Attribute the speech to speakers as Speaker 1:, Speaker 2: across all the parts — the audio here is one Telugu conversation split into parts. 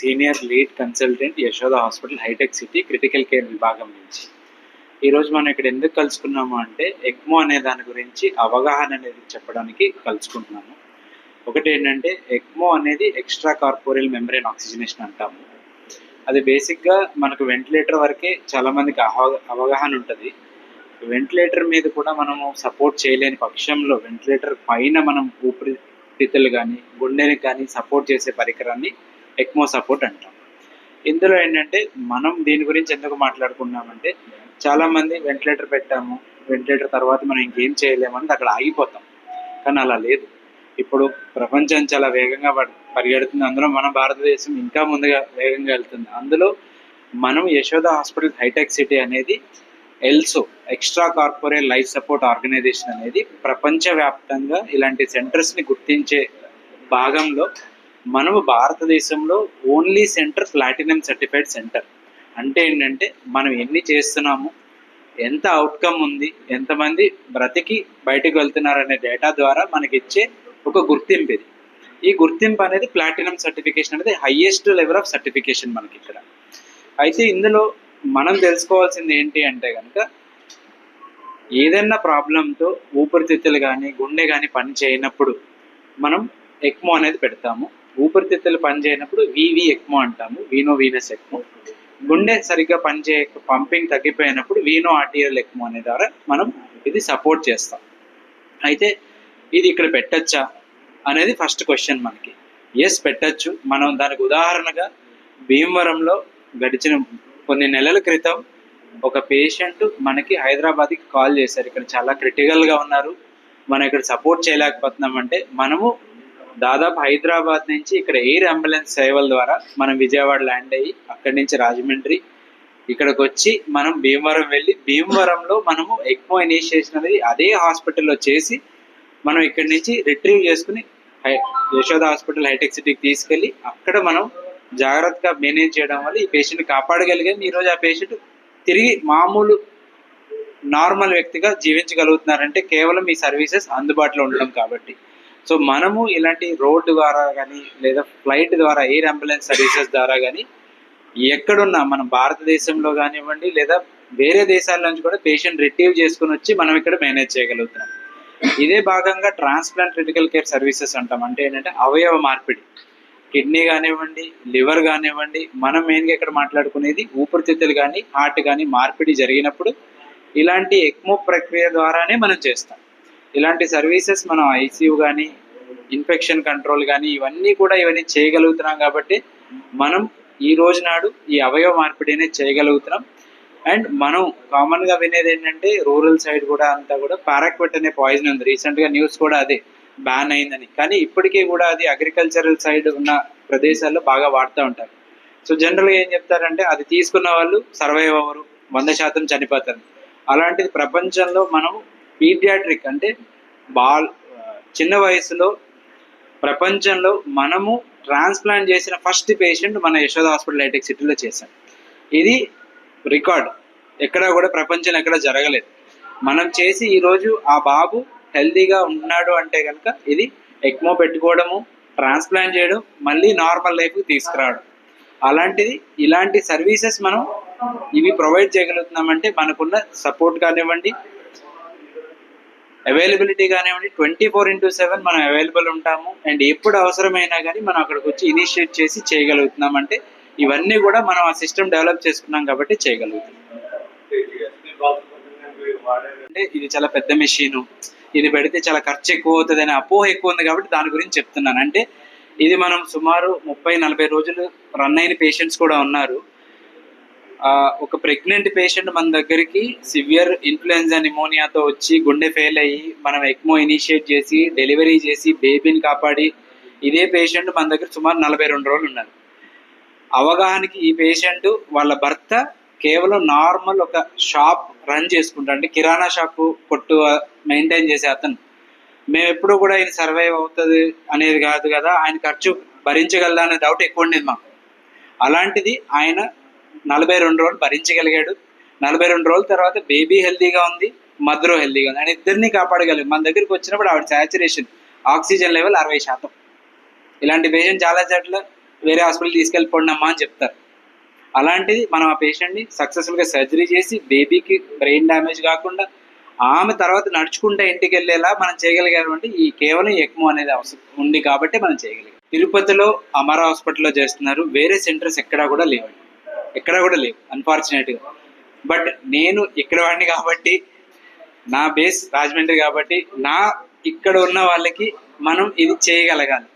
Speaker 1: Senior lead consultant Yashoda hospital hitech City critical care విభాగం నుంచి. ఈరోజు మనం ఇక్కడ ఎందుకు కలుసుకున్నాము అంటే ఎక్మో అనే దాని గురించి అవగాహన అనేది చెప్పడానికి కలుసుకుంటున్నాము. ఒకటి ఏంటంటే ఎక్మో అనేది ఎక్స్ట్రా కార్పోరియల్ మెంబ్రేన్ ఆక్సిజనేషన్ అంటాము. అది బేసిక్గా మనకు వెంటిలేటర్ వరకే చాలామందికి అవగాహన ఉంటుంది. వెంటిలేటర్ మీద కూడా మనము సపోర్ట్ చేయలేని పక్షంలో వెంటిలేటర్ పైన మనం ఊపిరితిత్తులు కానీ గుండెని కానీ సపోర్ట్ చేసే పరికరాన్ని ఎక్మో సపోర్ట్ అంటాం. ఇందులో ఏంటంటే మనం దీని గురించి ఎందుకు మాట్లాడుకున్నామంటే చాలామంది వెంటిలేటర్ పెట్టాము, వెంటిలేటర్ తర్వాత మనం ఇంకేం చేయలేమని అక్కడ ఆగిపోతాం. కానీ అలా లేదు. ఇప్పుడు ప్రపంచం చాలా వేగంగా పరిగెడుతుంది. అందులో మన భారతదేశం ఇంకా ముందుగా వేగంగా వెళ్తుంది. అందులో మనం యశోద హాస్పిటల్ హైటెక్ సిటీ అనేది ELSO extra corporate life support organization అనేది ప్రపంచవ్యాప్తంగా ఇలాంటి సెంటర్స్ని గుర్తించే భాగంలో మనము భారతదేశంలో only centre platinum certified centre. అంటే ఏంటంటే మనం ఎన్ని చేస్తున్నాము, ఎంత అవుట్కమ్ ఉంది, ఎంతమంది బ్రతికి బయటకు వెళ్తున్నారు అనే డేటా ద్వారా మనకి ఇచ్చే ఒక గుర్తింపు ఇది. ఈ గుర్తింపు అనేది ప్లాటినం సర్టిఫికేషన్ అనేది హైయెస్ట్ లెవెల్ ఆఫ్ సర్టిఫికేషన్ మనకి ఇక్కడ. అయితే ఇందులో మనం తెలుసుకోవాల్సింది ఏంటి అంటే కనుక ఏదైనా ప్రాబ్లంతో ఊపిరితిత్తులు కానీ గుండె కానీ పని చేయనప్పుడు మనం ఎక్మో అనేది పెడతాము. ఊపిరితిత్తులు పని చేయనప్పుడు వివి ఎక్మో అంటాము, వీనో వీనస్ ఎక్మో. గుండె సరిగ్గా పంపింగ్ తగ్గిపోయినప్పుడు వీనో ఆర్టీరియల్ ఎక్మో అనే ద్వారా మనం ఇది సపోర్ట్ చేస్తాం. అయితే ఇది ఇక్కడ పెట్టచ్చా అనేది ఫస్ట్ క్వశ్చన్ మనకి. ఎస్, పెట్టచ్చు. మనం దానికి ఉదాహరణగా భీమవరంలో గడిచిన కొన్ని నెలల క్రితం ఒక పేషెంట్ మనకి హైదరాబాద్కి కాల్ చేశారు. ఇక్కడ చాలా క్రిటికల్గా ఉన్నారు, మనం ఇక్కడ సపోర్ట్ చేయలేకపోతున్నామంటే మనము దాదాపు హైదరాబాద్ నుంచి ఇక్కడ ఎయిర్ అంబులెన్స్ సేవల ద్వారా మనం విజయవాడ ల్యాండ్ అయ్యి అక్కడి నుంచి రాజమండ్రి ఇక్కడికి వచ్చి మనం భీమవరం వెళ్ళి భీమవరంలో మనము ఎక్మో ఇనిషియేషన్ అనేది అదే హాస్పిటల్లో చేసి మనం ఇక్కడి నుంచి రిట్రీవ్ చేసుకుని యశోద హాస్పిటల్ హైటెక్ సిటీకి తీసుకెళ్ళి అక్కడ మనం జాగ్రత్తగా మేనేజ్ చేయడం వల్ల ఈ పేషెంట్ని కాపాడగలిగాం. ఈరోజు ఆ పేషెంట్ తిరిగి మామూలు నార్మల్ వ్యక్తిగా జీవించగలుగుతున్నారంటే కేవలం ఈ సర్వీసెస్ అందుబాటులో ఉండడం కాబట్టి. సో మనము ఇలాంటి రోడ్డు ద్వారా కానీ లేదా ఫ్లైట్ ద్వారా ఎయిర్ అంబులెన్స్ సర్వీసెస్ ద్వారా కానీ ఎక్కడున్నా మన భారతదేశంలో కానివ్వండి లేదా వేరే దేశాల నుంచి కూడా పేషెంట్ రిట్రీవ్ చేసుకుని వచ్చి మనం ఇక్కడ మేనేజ్ చేయగలుగుతున్నాం. ఇదే భాగంగా ట్రాన్స్ప్లాంట్ క్రిటికల్ కేర్ సర్వీసెస్ అంటాం. అంటే ఏంటంటే అవయవ మార్పిడి, కిడ్నీ కానివ్వండి లివర్ కానివ్వండి, మనం మెయిన్గా ఇక్కడ మాట్లాడుకునేది ఊపిరితిత్తులు కానీ హార్ట్ కానీ మార్పిడి జరిగినప్పుడు ఇలాంటి ఎక్మో ప్రక్రియ ద్వారానే మనం చేస్తాం. ఇలాంటి సర్వీసెస్ మనం ఐసీయూ కానీ ఇన్ఫెక్షన్ కంట్రోల్ కానీ ఇవన్నీ చేయగలుగుతున్నాం కాబట్టి మనం ఈ రోజు నాడు ఈ అవయవ మార్పిడి అనేది చేయగలుగుతున్నాం. అండ్ మనం కామన్గా వినేది ఏంటంటే రూరల్ సైడ్ కూడా అంతా కూడా పారాక్వెట్ అనే పాయిజన్ ఉంది. రీసెంట్గా న్యూస్ కూడా అదే బ్యాన్ అయిందని. కానీ ఇప్పటికీ కూడా అది అగ్రికల్చరల్ సైడ్ ఉన్న ప్రదేశాల్లో బాగా వాడుతూ ఉంటారు. సో జనరల్గా ఏం చెప్తారంటే అది తీసుకున్న వాళ్ళు సర్వైవ్ అవ్వరు, 100% చనిపోతారు. అలాంటిది ప్రపంచంలో మనం పీడియాట్రిక్ అంటే చిన్న వయసులో ప్రపంచంలో మనము ట్రాన్స్ప్లాంట్ చేసిన ఫస్ట్ పేషెంట్ మన యశోద హాస్పిటల్ హైటెక్ సిటీలో చేశాం. ఇది రికార్డ్, ఎక్కడా కూడా ప్రపంచంలో ఎక్కడ జరగలేదు. మనం చేసి ఈరోజు ఆ బాబు హెల్తీగా ఉన్నాడు అంటే కనుక ఇది ఎక్మో పెట్టుకోవడము, ట్రాన్స్ప్లాంట్ చేయడం, మళ్ళీ నార్మల్ లైఫ్కి తీసుకురావడం. అలాంటిది ఇలాంటి సర్వీసెస్ మనం ఇవి ప్రొవైడ్ చేయగలుగుతున్నామంటే మనకున్న సపోర్ట్ కానివ్వండి, అవైలబిలిటీ కానివ్వండి, 24/7 మనం అవైలబుల్ ఉంటాము. అండ్ ఎప్పుడు అవసరమైనా కానీ మనం అక్కడికి వచ్చి ఇనిషియేట్ చేసి చేయగలుగుతున్నామంటే ఇవన్నీ కూడా మనం ఆ సిస్టమ్ డెవలప్ చేసుకున్నాం కాబట్టి చేయగలుగుతున్నాం. అంటే ఇది చాలా పెద్ద మెషిన్, ఇది పెడితే చాలా ఖర్చు ఎక్కువ అవుతుంది అనే అపోహ ఎక్కువ ఉంది కాబట్టి దాని గురించి చెప్తున్నాను. అంటే ఇది మనం సుమారు 30-40 రోజులు రన్ అయిన పేషెంట్స్ కూడా ఉన్నారు. ఒక ప్రెగ్నెంట్ పేషెంట్ మన దగ్గరికి సివియర్ ఇన్ఫ్లుయెన్జా నిమోనియాతో వచ్చి గుండె ఫెయిల్ అయ్యి మనం ఎక్మో ఇనిషియేట్ చేసి డెలివరీ చేసి బేబీని కాపాడి ఇదే పేషెంట్ మన దగ్గర సుమారు 42 రోజులు ఉన్నారు. అవగాహనకి ఈ పేషెంట్ వాళ్ళ భర్త కేవలం నార్మల్ ఒక షాప్ రన్ చేసుకుంటారు, అంటే కిరాణా షాపు కొట్టు మెయింటైన్ చేసే అతను. మేము ఎప్పుడు కూడా ఆయన సర్వైవ్ అవుతుంది అనేది కాదు కదా, ఆయన ఖర్చు భరించగలదా అనే డౌట్ ఎక్కువ ఉండేది మాకు. అలాంటిది ఆయన 42 రోజులు భరించగలిగాడు. 42 రోజుల తర్వాత బేబీ హెల్తీగా ఉంది, మదర్ హెల్తీగా ఉంది. ఆయన ఇద్దరిని కాపాడగలిగాడు. మన దగ్గరికి వచ్చినప్పుడు ఆవిడ సాచురేషన్ ఆక్సిజన్ లెవెల్ 60%. ఇలాంటి పేషెంట్ చాలా చోట్ల వేరే హాస్పిటల్ తీసుకెళ్ళిపోండి అమ్మా అని చెప్తారు. అలాంటిది మనం ఆ పేషెంట్ని సక్సెస్ఫుల్గా సర్జరీ చేసి బేబీకి బ్రెయిన్ డ్యామేజ్ కాకుండా ఆమె తర్వాత నడుచుకుంటే ఇంటికి వెళ్ళేలా మనం చేయగలిగామంటే ఈ కేవలం ఎక్మో అనేది అవసరం ఉంది కాబట్టి మనం చేయగలిగాం. తిరుపతిలో అమర హాస్పిటల్లో చేస్తున్నారు, వేరే సెంటర్స్ ఎక్కడా కూడా లేవండి, ఎక్కడా కూడా లేవు అన్ఫార్చునేట్గా. బట్ నేను ఇక్కడ వాడిని కాబట్టి, నా బేస్ రాజమండ్రి కాబట్టి, నా ఇక్కడ ఉన్న వాళ్ళకి మనం ఇది చేయగలగాలి.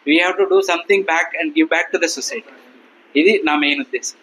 Speaker 1: We have to do something back and give back to the society. ఇది నా మెయిన్ ఉద్దేశం.